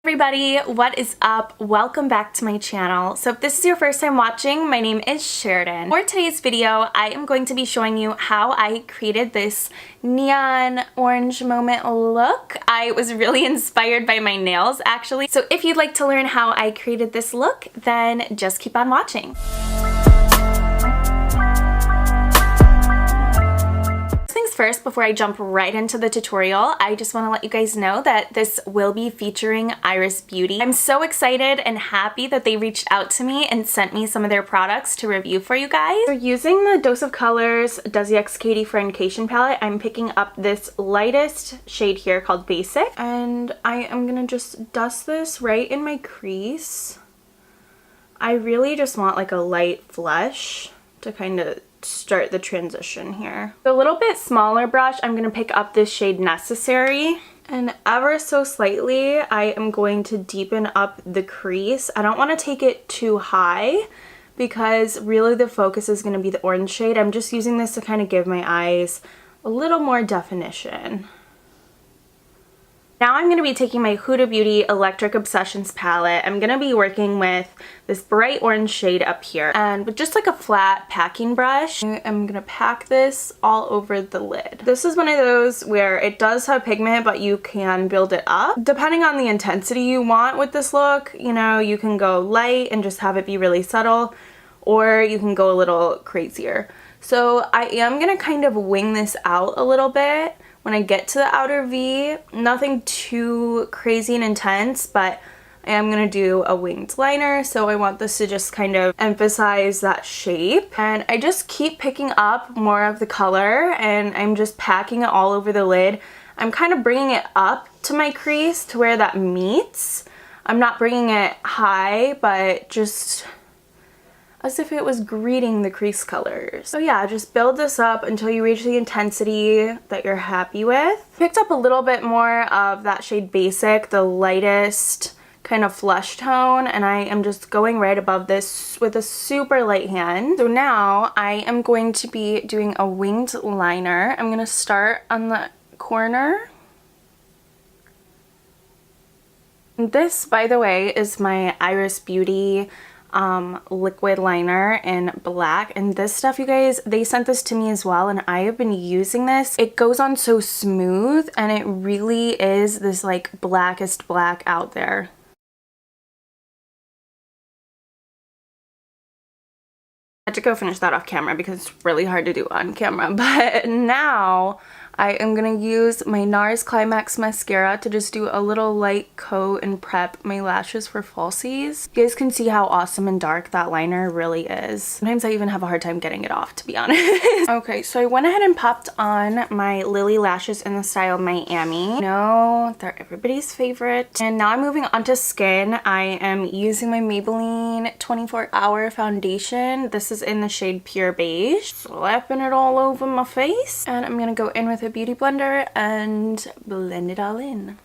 Everybody, what is up? Welcome back to my channel. So if this is your first time watching, my name is Sheridan. For today's video, I am going to be showing you how I created this neon orange moment look. I was really inspired by my nails actually. So if you'd like to learn how I created this look, then just keep on watching. First, before I jump right into the tutorial, I just want to let you guys know that this will be featuring Iris Beauty. I'm so excited and happy that they reached out to me and sent me some of their products to review for you guys. We're using the Dose of Colors Desi x Katy Friendcation palette. I'm picking up this lightest shade here called Basic, and I am gonna just dust this right in my crease. I really just want like a light flush to kind of start the transition here. A little bit smaller brush, I'm going to pick up this shade Necessary, and ever so slightly I am going to deepen up the crease. I don't want to take it too high because really the focus is going to be the orange shade. I'm just using this to kind of give my eyes a little more definition. Now I'm going to be taking my Huda Beauty Electric Obsessions palette. I'm going to be working with this bright orange shade up here, and with just like a flat packing brush, I'm going to pack this all over the lid. This is one of those where it does have pigment, but you can build it up. Depending on the intensity you want with this look, you know, you can go light and just have it be really subtle, or you can go a little crazier. So I am going to kind of wing this out a little bit. When I get to the outer V, nothing too crazy and intense, but I am going to do a winged liner, so I want this to just kind of emphasize that shape. And I just keep picking up more of the color, and I'm just packing it all over the lid. I'm kind of bringing it up to my crease to where that meets. I'm not bringing it high, but just as if it was greeting the crease colors. So yeah, just build this up until you reach the intensity that you're happy with. Picked up a little bit more of that shade Basic, the lightest kind of flush tone, and I am just going right above this with a super light hand. So now I am going to be doing a winged liner. I'm going to start on the corner. This, by the way, is my Iris Beauty liquid liner in black, and this stuff, you guys, they sent this to me as well, and I have been using this. It goes on so smooth, and it really is this like blackest black out there. I had to go finish that off camera because it's really hard to do on camera, but now I am going to use my NARS Climax mascara to just do a little light coat and prep my lashes for falsies. You guys can see how awesome and dark that liner really is. Sometimes I even have a hard time getting it off, to be honest. Okay, so I went ahead and popped on my Lilly lashes in the style Miami. No, they're everybody's favorite. And now I'm moving on to skin. I am using my Maybelline 24-Hour foundation. This is in the shade Pure Beige. Slapping it all over my face. And I'm going to go in with a beauty blender and blend it all in.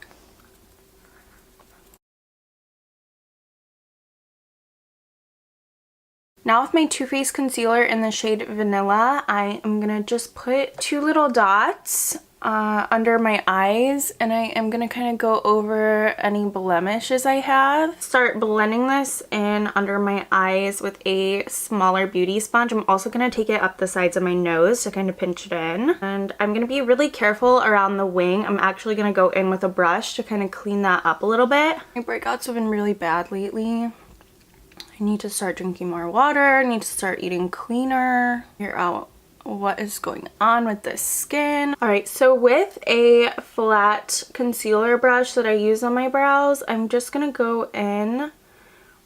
Now with my Too Faced concealer in the shade Vanilla, I am gonna just put two little dots under my eyes, and I am gonna kind of go over any blemishes I have. Start blending this in under my eyes with a smaller beauty sponge. I'm also gonna take it up the sides of my nose to kind of pinch it in, and I'm gonna be really careful around the wing. I'm actually gonna go in with a brush to kind of clean that up a little bit. My breakouts have been really bad lately. I need to start drinking more water. I need to start eating cleaner. Figure out what is going on with this skin. Alright, so with a flat concealer brush that I use on my brows, I'm just gonna go in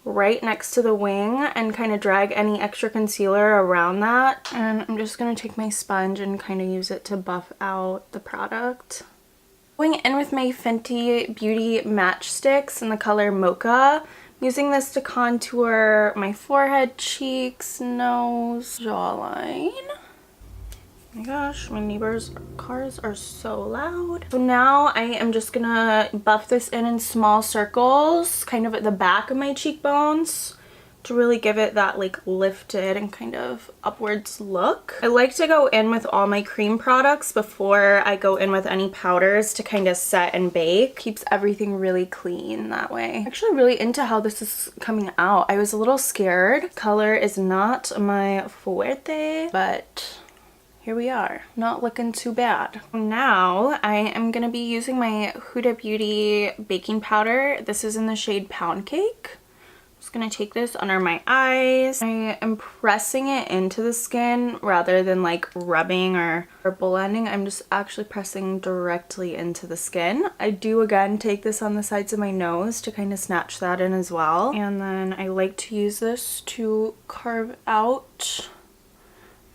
right next to the wing and kind of drag any extra concealer around that. And I'm just gonna take my sponge and kind of use it to buff out the product. Going in with my Fenty Beauty Matchsticks in the color Mocha. I'm using this to contour my forehead, cheeks, nose, jawline. Oh my gosh, my neighbors' cars are so loud. So now I am just gonna buff this in small circles, kind of at the back of my cheekbones, to really give it that like lifted and kind of upwards look. I like to go in with all my cream products before I go in with any powders to kind of set and bake. Keeps everything really clean that way. I'm actually really into how this is coming out. I was a little scared. Color is not my forte, but here we are. Not looking too bad. Now I am gonna be using my Huda Beauty baking powder. This is in the shade Pound Cake. Just gonna take this under my eyes. I am pressing it into the skin rather than like rubbing or blending. I'm just actually pressing directly into the skin. I do again take this on the sides of my nose to kind of snatch that in as well. And then I like to use this to carve out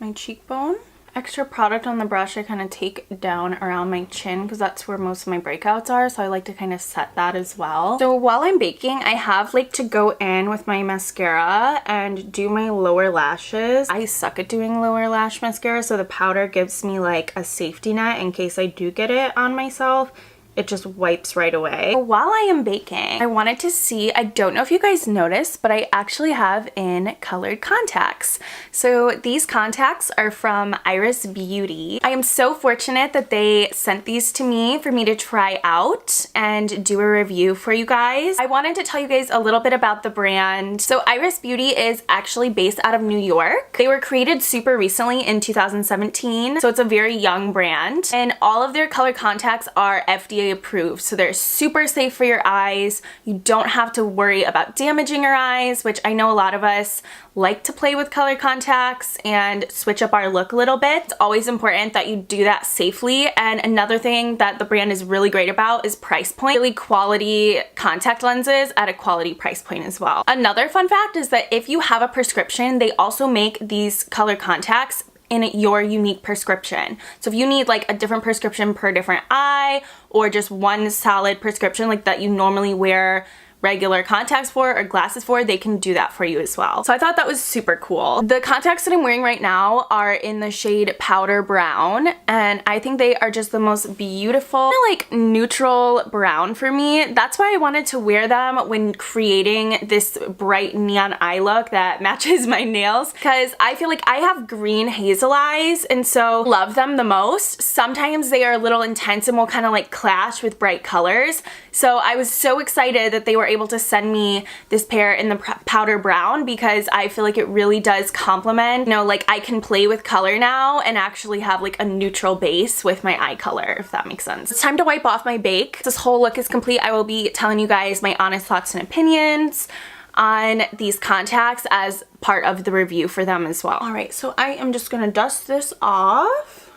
my cheekbone. Extra product on the brush I kind of take down around my chin because that's where most of my breakouts are, so I like to kind of set that as well. So while I'm baking, I have like to go in with my mascara and do my lower lashes. I suck at doing lower lash mascara, so the powder gives me like a safety net in case I do get it on myself. It just wipes right away. While I am baking, I wanted to see, I don't know if you guys noticed, but I actually have in colored contacts. So these contacts are from Iris Beauty. I am so fortunate that they sent these to me for me to try out and do a review for you guys. I wanted to tell you guys a little bit about the brand. So Iris Beauty is actually based out of New York. They were created super recently in 2017, so it's a very young brand. And all of their color contacts are FDA approved, so they're super safe for your eyes. You don't have to worry about damaging your eyes, which I know a lot of us like to play with color contacts and switch up our look a little bit. It's always important that you do that safely. And another thing that the brand is really great about is price point. Really quality contact lenses at a quality price point as well. Another fun fact is that if you have a prescription, they also make these color contacts in your unique prescription. So if you need like a different prescription per different eye, or just one solid prescription like that you normally wear regular contacts for or glasses for, they can do that for you as well. So I thought that was super cool. The contacts that I'm wearing right now are in the shade Powder Brown, and I think they are just the most beautiful, like neutral brown for me. That's why I wanted to wear them when creating this bright neon eye look that matches my nails, because I feel like I have green hazel eyes and so love them the most. Sometimes they are a little intense and will kind of like clash with bright colors. So I was so excited that they were able to send me this pair in the powder brown, because I feel like it really does complement, you know, like I can play with color now and actually have like a neutral base with my eye color, if that makes sense. It's time to wipe off my bake. This whole look is complete. I will be telling you guys my honest thoughts and opinions on these contacts as part of the review for them as well. All right, so I am just gonna dust this off.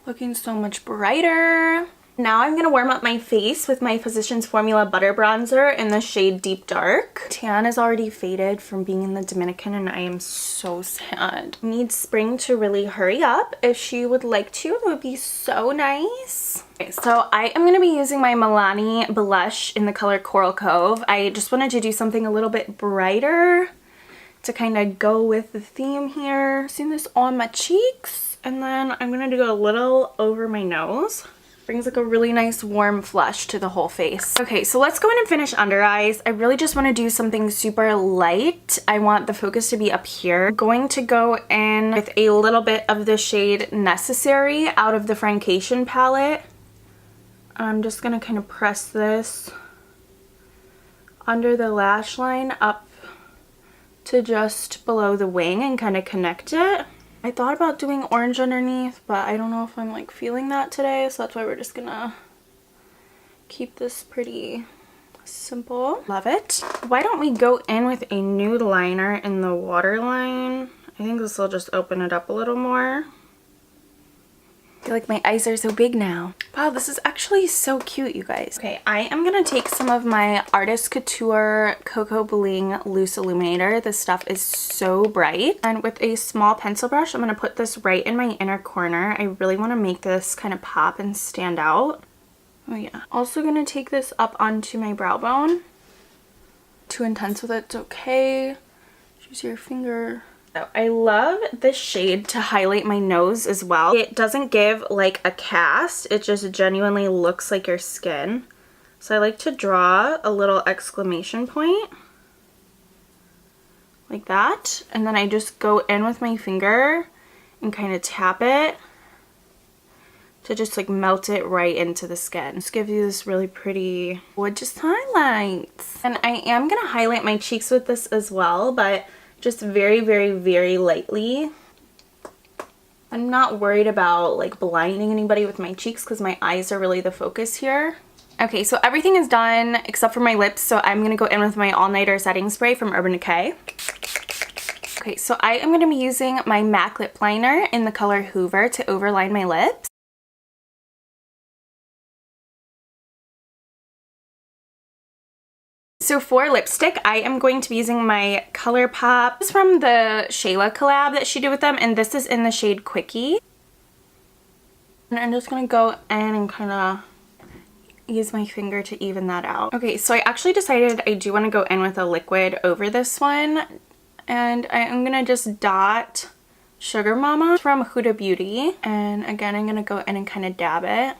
Looking so much brighter. Now I'm going to warm up my face with my Physicians Formula Butter Bronzer in the shade Deep Dark. Tan is already faded from being in the Dominican and I am so sad. Need Spring to really hurry up. If she would like to, it would be so nice. Okay, so I am going to be using my Milani blush in the color Coral Cove. I just wanted to do something a little bit brighter to kind of go with the theme here. Seeing this on my cheeks, and then I'm going to do a little over my nose. Brings like a really nice warm flush to the whole face. Okay, so let's go in and finish under eyes. I really just want to do something super light. I want the focus to be up here. I'm going to go in with a little bit of the shade Necessary out of the Friendcation palette. I'm just going to kind of press this under the lash line up to just below the wing and kind of connect it. I thought about doing orange underneath, but I don't know if I'm like feeling that today, so that's why we're just gonna keep this pretty simple. Love it. Why don't we go in with a nude liner in the waterline? I think this will just open it up a little more. I feel like my eyes are so big now. Wow, this is actually so cute, you guys. Okay, I am gonna take some of my Artist Couture Coco Bling Loose Illuminator. This stuff is so bright. And with a small pencil brush, I'm gonna put this right in my inner corner. I really wanna make this kind of pop and stand out. Oh yeah. Also gonna take this up onto my brow bone. Too intense with it, it's okay. Use your finger. So I love this shade to highlight my nose as well. It doesn't give like a cast, it just genuinely looks like your skin. So I like to draw a little exclamation point like that. And then I just go in with my finger and kind of tap it to just like melt it right into the skin. Just give you this really pretty gorgeous highlights. And I am gonna highlight my cheeks with this as well, but just very, very, very lightly. I'm not worried about like blinding anybody with my cheeks because my eyes are really the focus here. Okay, so everything is done except for my lips, so I'm gonna go in with my all-nighter setting spray from Urban Decay. Okay, so I am gonna be using my MAC lip liner in the color Hoover to overline my lips. So for lipstick, I am going to be using my ColourPop. This is from the Shayla collab that she did with them, and this is in the shade Quickie. And I'm just going to go in and kind of use my finger to even that out. Okay, so I actually decided I do want to go in with a liquid over this one. And I am going to just dot Sugar Mama from Huda Beauty. And again, I'm going to go in and kind of dab it.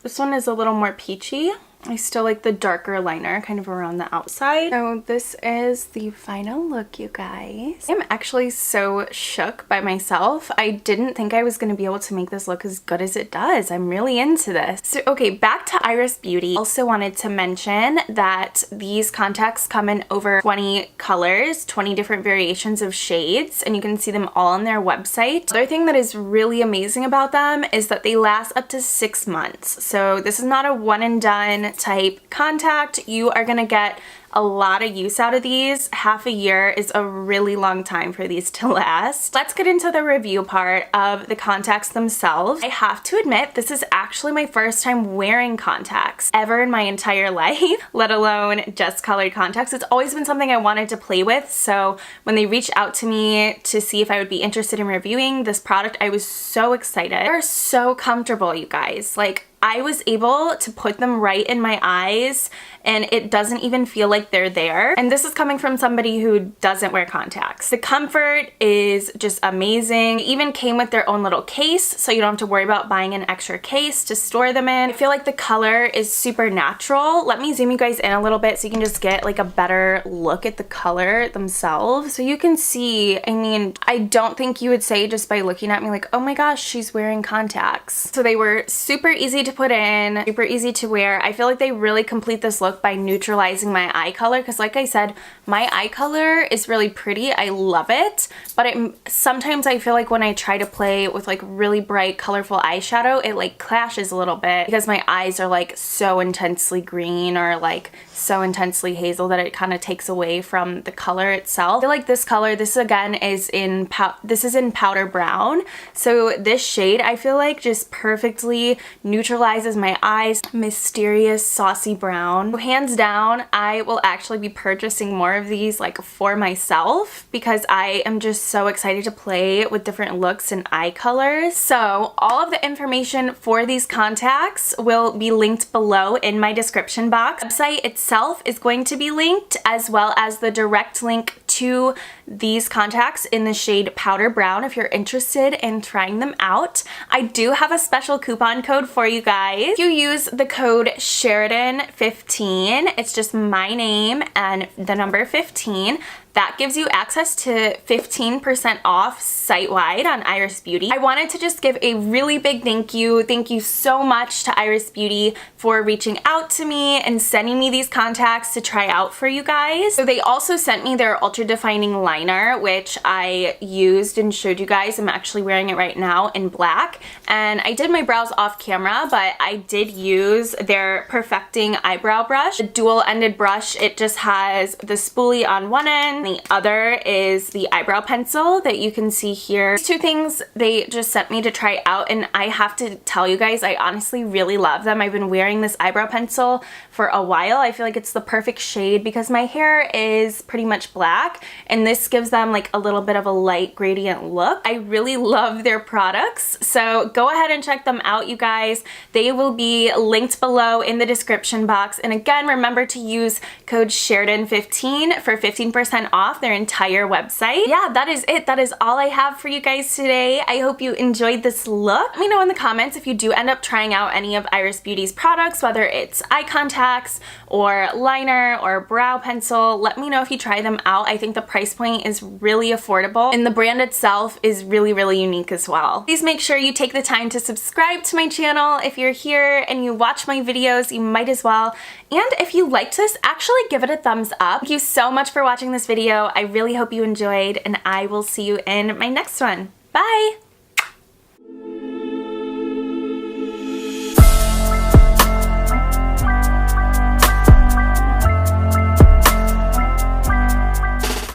This one is a little more peachy. I still like the darker liner kind of around the outside. So this is the final look, you guys. I'm actually so shook by myself. I didn't think I was going to be able to make this look as good as it does. I'm really into this. So okay, back to Iris Beauty. Also wanted to mention that these contacts come in over 20 colors, 20 different variations of shades, and you can see them all on their website. The other thing that is really amazing about them is that they last up to 6 months. So this is not a one and done type contact. You are gonna get a lot of use out of these. Half a year is a really long time for these to last. Let's get into the review part of the contacts themselves. I have to admit, this is actually my first time wearing contacts ever in my entire life, let alone just colored contacts. It's always been something I wanted to play with, so when they reached out to me to see if I would be interested in reviewing this product, I was so excited. They're so comfortable, you guys. Like, I was able to put them right in my eyes and it doesn't even feel like they're there. And this is coming from somebody who doesn't wear contacts. The comfort is just amazing. It even came with their own little case, so you don't have to worry about buying an extra case to store them in. I feel like the color is super natural. Let me zoom you guys in a little bit so you can just get like a better look at the color themselves. So you can see, I mean, I don't think you would say just by looking at me like, oh my gosh, she's wearing contacts. So they were super easy to put in, super easy to wear. I feel like they really complete this look by neutralizing my eye color because like I said, my eye color is really pretty. I love it, but sometimes I feel like when I try to play with like really bright colorful eyeshadow, it like clashes a little bit because my eyes are like so intensely green or like so intensely hazel that it kind of takes away from the color itself. I feel like this color, this again is in powder brown, so this shade I feel like just perfectly neutralizes my eyes. Mysterious saucy brown. Hands down, I will actually be purchasing more of these like for myself because I am just so excited to play with different looks and eye colors. So all of the information for these contacts will be linked below in my description box. The website itself is going to be linked, as well as the direct link to these contacts in the shade powder brown if you're interested in trying them out. I do have a special coupon code for you guys. If you use the code Sheridan15, it's just my name and the number 15. That gives you access to 15% off site-wide on Iris Beauty. I wanted to just give a really big thank you. Thank you so much to Iris Beauty for reaching out to me and sending me these contacts to try out for you guys. So they also sent me their ultra defining liner, which I used and showed you guys. I'm actually wearing it right now in black. And I did my brows off camera, but I did use their Perfecting eyebrow brush. A dual-ended brush. It just has the spoolie on one end. The other is the eyebrow pencil that you can see here. These two things they just sent me to try out, and I have to tell you guys, I honestly really love them. I've been wearing this eyebrow pencil for a while. I feel like it's the perfect shade because my hair is pretty much black, and this gives them like a little bit of a light gradient look. I really love their products, so go ahead and check them out, you guys. They will be linked below in the description box, and again, remember to use code Sheridan15 for 15% off their entire website. Yeah, that is it. That is all I have for you guys today. I hope you enjoyed this look. Let me know in the comments if you do end up trying out any of Iris Beauty's products, whether it's eye contacts or liner or brow pencil. Let me know if you try them out. I think the price point is really affordable and the brand itself is really, really unique as well. Please make sure you take the time to subscribe to my channel. If you're here and you watch my videos, you might as well. And if you liked this, actually give it a thumbs up. Thank you so much for watching this video. I really hope you enjoyed, and I will see you in my next one. Bye!